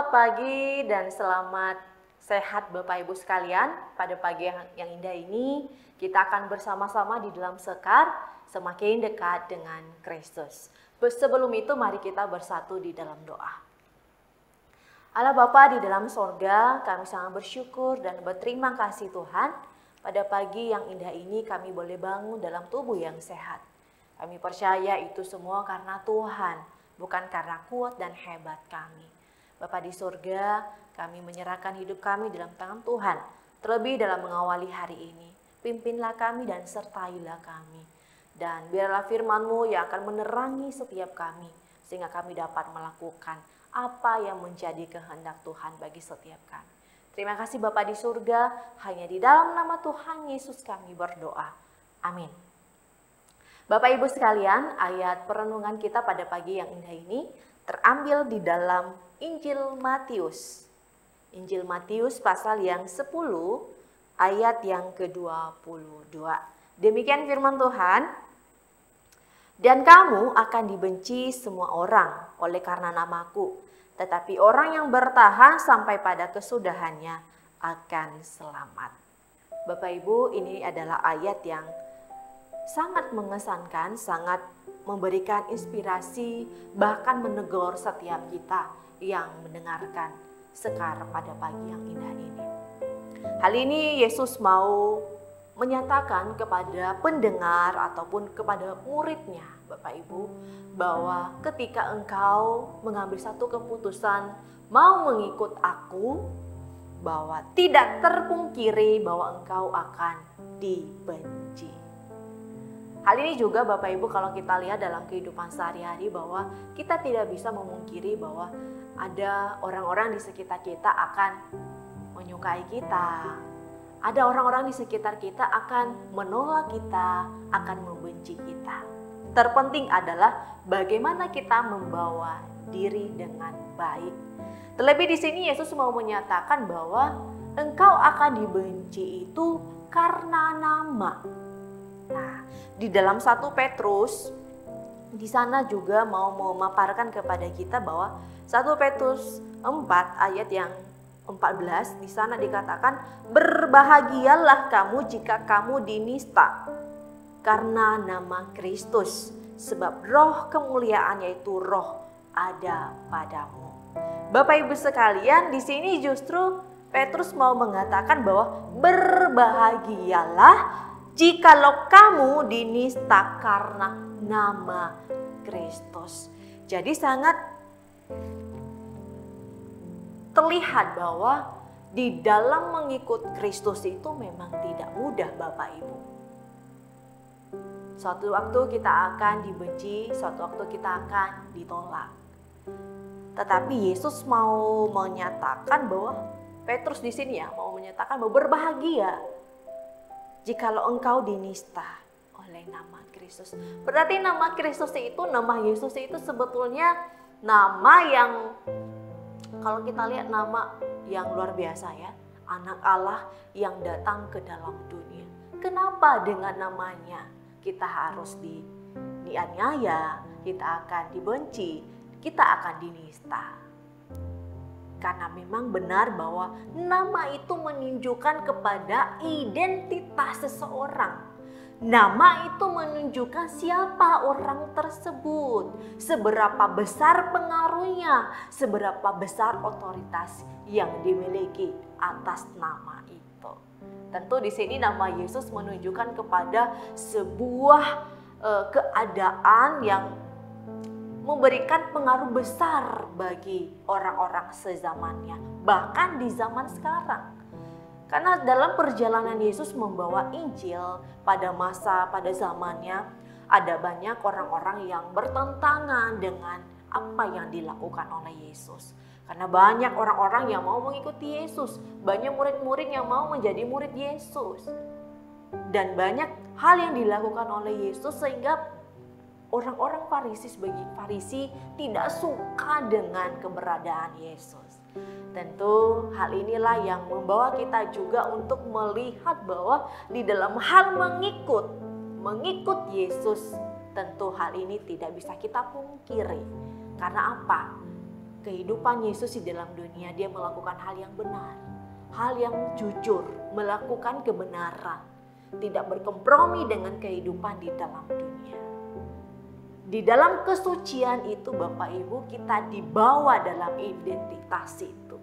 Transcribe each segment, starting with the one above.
Selamat pagi dan selamat sehat Bapak Ibu sekalian. Pada pagi yang indah ini kita akan bersama-sama di dalam sekar semakin dekat dengan Kristus. Sebelum itu mari kita bersatu di dalam doa. Allah Bapa di dalam sorga, kami sangat bersyukur dan berterima kasih Tuhan. Pada pagi yang indah ini kami boleh bangun dalam tubuh yang sehat. Kami percaya itu semua karena Tuhan, bukan karena kuat dan hebat kami. Bapa di surga, kami menyerahkan hidup kami dalam tangan Tuhan, terlebih dalam mengawali hari ini. Pimpinlah kami dan sertailah kami. Dan biarlah firman-Mu yang akan menerangi setiap kami, sehingga kami dapat melakukan apa yang menjadi kehendak Tuhan bagi setiap kami. Terima kasih Bapa di surga, hanya di dalam nama Tuhan Yesus kami berdoa. Amin. Bapak Ibu sekalian, ayat perenungan kita pada pagi yang indah ini terambil di dalam Injil Matius. Injil Matius pasal yang 10 ayat yang ke-22. Demikian firman Tuhan. Dan kamu akan dibenci semua orang oleh karena namaku. Tetapi orang yang bertahan sampai pada kesudahannya akan selamat. Bapak Ibu, ini adalah ayat yang sangat mengesankan, sangat memberikan inspirasi, bahkan menegur setiap kita yang mendengarkan sekar pada pagi yang indah ini. Hal ini Yesus mau menyatakan kepada pendengar ataupun kepada muridnya, Bapak Ibu, bahwa ketika engkau mengambil satu keputusan mau mengikut aku, bahwa tidak terpungkiri bahwa engkau akan dibenci. Hal ini juga Bapak Ibu kalau kita lihat dalam kehidupan sehari-hari bahwa kita tidak bisa memungkiri bahwa ada orang-orang di sekitar kita akan menyukai kita. Ada orang-orang di sekitar kita akan menolak kita, akan membenci kita. Terpenting adalah bagaimana kita membawa diri dengan baik. Terlebih di sini Yesus mau menyatakan bahwa engkau akan dibenci itu karena nama. Nah, di dalam 1 Petrus di sana juga mau memaparkan kepada kita bahwa 1 Petrus 4 ayat yang 14 di sana dikatakan, berbahagialah kamu jika kamu dinista karena nama Kristus, sebab roh kemuliaan yaitu roh ada padamu. Bapak Ibu sekalian, di sini justru Petrus mau mengatakan bahwa berbahagialah jikalau kamu dinista karena nama Kristus. Jadi sangat terlihat bahwa di dalam mengikut Kristus itu memang tidak mudah Bapak Ibu. Suatu waktu kita akan dibenci, suatu waktu kita akan ditolak. Tetapi Yesus mau menyatakan bahwa Petrus di sini ya mau menyatakan bahwa berbahagia jikalau engkau dinista oleh nama Kristus. Berarti nama Kristus itu, nama Yesus itu sebetulnya nama yang kalau kita lihat nama yang luar biasa ya. Anak Allah yang datang ke dalam dunia. Kenapa dengan namanya kita harus dianiaya, kita akan dibenci, kita akan dinista? Karena memang benar bahwa nama itu menunjukkan kepada identitas seseorang. Nama itu menunjukkan siapa orang tersebut, seberapa besar pengaruhnya, seberapa besar otoritas yang dimiliki atas nama itu. Tentu di sini nama Yesus menunjukkan kepada sebuah keadaan yang memberikan pengaruh besar bagi orang-orang sezamannya, bahkan di zaman sekarang. Karena dalam perjalanan Yesus membawa Injil pada zamannya, ada banyak orang-orang yang bertentangan dengan apa yang dilakukan oleh Yesus. Karena banyak orang-orang yang mau mengikuti Yesus, banyak murid-murid yang mau menjadi murid Yesus. Dan banyak hal yang dilakukan oleh Yesus sehingga orang-orang Farisi tidak suka dengan keberadaan Yesus. Tentu hal inilah yang membawa kita juga untuk melihat bahwa di dalam hal mengikut Yesus, tentu hal ini tidak bisa kita pungkiri. Karena apa? kehidupan Yesus di dalam dunia, dia melakukan hal yang benar, hal yang jujur, melakukan kebenaran, tidak berkompromi dengan kehidupan di dalam dunia. Di dalam kesucian itu Bapak Ibu, kita dibawa dalam identitas itu.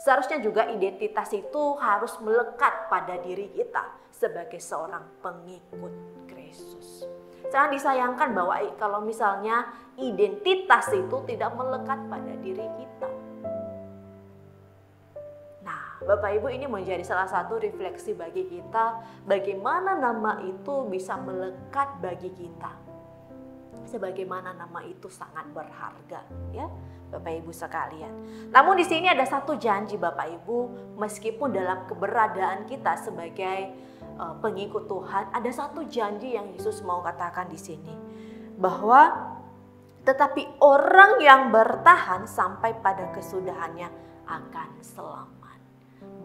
Seharusnya juga identitas itu harus melekat pada diri kita sebagai seorang pengikut Kristus. Sangat disayangkan bahwa kalau misalnya identitas itu tidak melekat pada diri kita. Nah, Bapak Ibu, ini menjadi salah satu refleksi bagi kita, bagaimana nama itu bisa melekat bagi kita. Sebagaimana nama itu sangat berharga, ya Bapak Ibu sekalian. Namun di sini ada satu janji Bapak Ibu, meskipun dalam keberadaan kita sebagai pengikut Tuhan, ada satu janji yang Yesus mau katakan di sini, bahwa tetapi orang yang bertahan sampai pada kesudahannya akan selamat.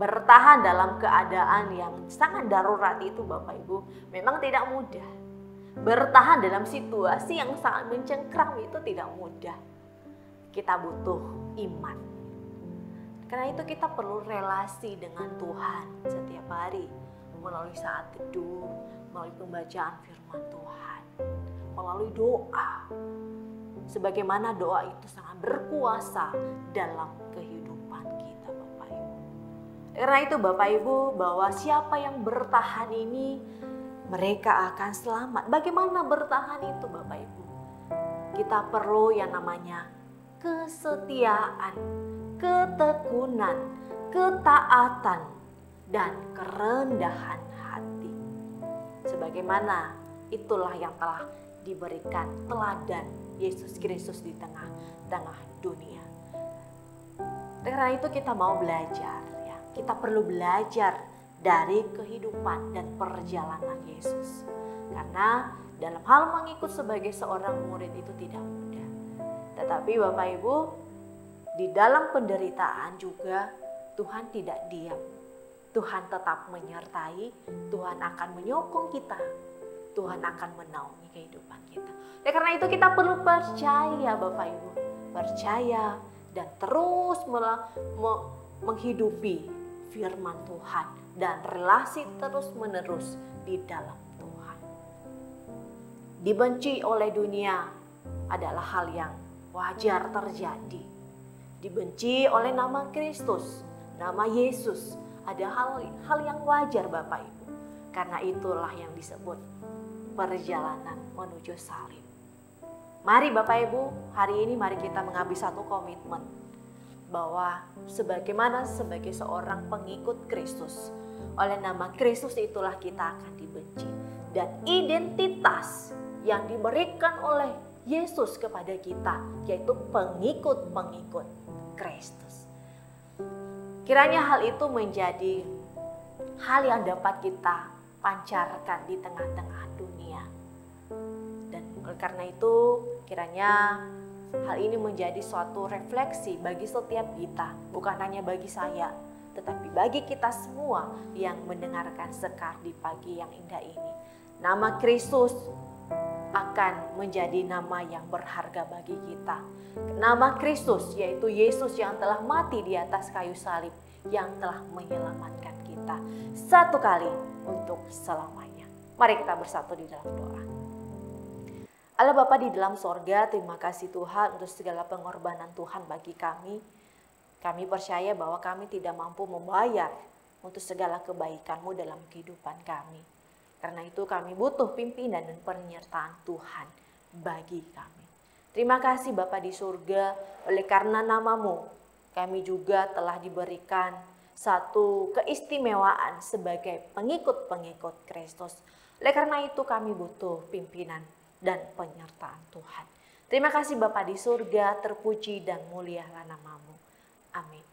Bertahan dalam keadaan yang sangat darurat itu Bapak Ibu memang tidak mudah. Bertahan dalam situasi yang sangat mencengkram itu tidak mudah. Kita butuh iman. Karena itu kita perlu relasi dengan Tuhan setiap hari, melalui saat teduh, melalui pembacaan firman Tuhan, melalui doa. Sebagaimana doa itu sangat berkuasa dalam kehidupan kita Bapak Ibu. Karena itu Bapak Ibu, bahwa siapa yang bertahan ini mereka akan selamat. Bagaimana bertahan itu Bapak Ibu? Kita perlu yang namanya kesetiaan, ketekunan, ketaatan, dan kerendahan hati. Sebagaimana itulah yang telah diberikan teladan Yesus Kristus di tengah-tengah dunia. Karena itu kita mau belajar, ya. Kita perlu belajar dari kehidupan dan perjalanan Yesus. Karena dalam hal mengikut sebagai seorang murid itu tidak mudah. Tetapi Bapak Ibu, di dalam penderitaan juga Tuhan tidak diam. Tuhan tetap menyertai, Tuhan akan menyokong kita, Tuhan akan menaungi kehidupan kita. Karena itu kita perlu percaya Bapak Ibu, percaya dan terus menghidupi firman Tuhan dan relasi terus menerus di dalam Tuhan. Dibenci oleh dunia adalah hal yang wajar terjadi. Dibenci oleh nama Kristus, nama Yesus, ada hal yang wajar Bapak Ibu. Karena itulah yang disebut perjalanan menuju salib. Mari Bapak Ibu, hari ini mari kita mengambil satu komitmen bahwa sebagai seorang pengikut Kristus, oleh nama Kristus itulah kita akan dibenci. Dan identitas yang diberikan oleh Yesus kepada kita, yaitu pengikut-pengikut Kristus. Kiranya hal itu menjadi hal yang dapat kita pancarkan di tengah-tengah dunia. Dan oleh karena itu kiranya hal ini menjadi suatu refleksi bagi setiap kita, bukan hanya bagi saya, tetapi bagi kita semua yang mendengarkan Sekar di pagi yang indah ini. Nama Kristus akan menjadi nama yang berharga bagi kita. Nama Kristus yaitu Yesus yang telah mati di atas kayu salib, yang telah menyelamatkan kita satu kali untuk selamanya. Mari kita bersatu di dalam doa. Allah Bapa di dalam sorga, terima kasih Tuhan untuk segala pengorbanan Tuhan bagi kami. Kami percaya bahwa kami tidak mampu membayar untuk segala kebaikan-Mu dalam kehidupan kami. Karena itu kami butuh pimpinan dan penyertaan Tuhan bagi kami. Terima kasih Bapa di surga, oleh karena nama-Mu kami juga telah diberikan satu keistimewaan sebagai pengikut-pengikut Kristus. Oleh karena itu kami butuh pimpinan dan penyertaan Tuhan. Terima kasih Bapa di surga, terpuji dan mulialah nama-Mu. Amin.